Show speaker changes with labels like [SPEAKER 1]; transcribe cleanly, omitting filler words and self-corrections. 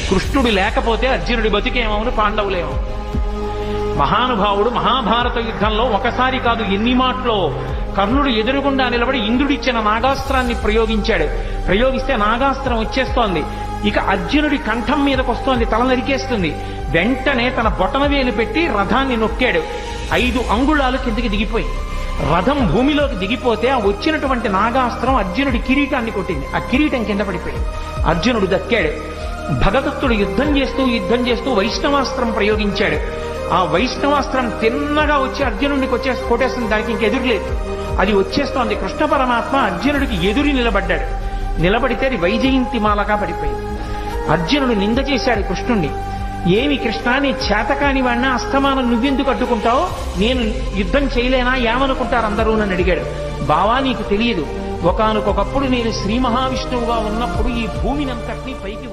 [SPEAKER 1] కృష్ణుడు లేకపోతే అర్జునుడి బతికేమవును, పాండవులేమో. మహానుభావుడు మహాభారత యుద్ధంలో ఒకసారి కాదు ఎన్ని మాటలో కర్ణుడు ఎదురుగుండా నిలబడి ఇంద్రుడిచ్చిన నాగాస్త్రాన్ని ప్రయోగిస్తే నాగాస్త్రం వచ్చేస్తోంది. ఇక అర్జునుడి కంఠం మీదకి వస్తోంది, తల నరికేస్తుంది. వెంటనే తన బొటనవేలు పెట్టి రథాన్ని నొక్కాడు. 5 అంగుళాలు కిందికి దిగిపోయి రథం భూమిలోకి దిగిపోతే ఆ వచ్చినటువంటి నాగాస్త్రం అర్జునుడి కిరీటాన్ని కొట్టింది. ఆ కిరీటం కింద పడిపోయింది. అర్జునుడు దక్కాడు. భగదత్తుడు యుద్ధం చేస్తూ వైష్ణవాస్త్రం ప్రయోగించాడు. ఆ వైష్ణవాస్త్రం తిన్నగా వచ్చి అర్జునుడికి కొట్టేస్తుంది. దానికి ఇంకెదురులేదు. అది వచ్చేస్తోంది. కృష్ణ పరమాత్మ అర్జునుడికి ఎదురు నిలబడితే అది వైజయంతి మాలగా పడిపోయింది. అర్జునుడు నింద చేశాడు కృష్ణుణ్ణి. ఏమి కృష్ణ, నీ చేతకాని వాడినా అస్తమానం నువ్వెందుకు అడ్డుకుంటావు? నేను యుద్ధం చేయలేనా? ఏమనుకుంటారు అందరూ నన్ను అడిగాడు. బావా, నీకు తెలియదు, ఒకానొకప్పుడు నేను శ్రీ మహావిష్ణువుగా ఉన్నప్పుడు ఈ భూమినంతటినీ పైకి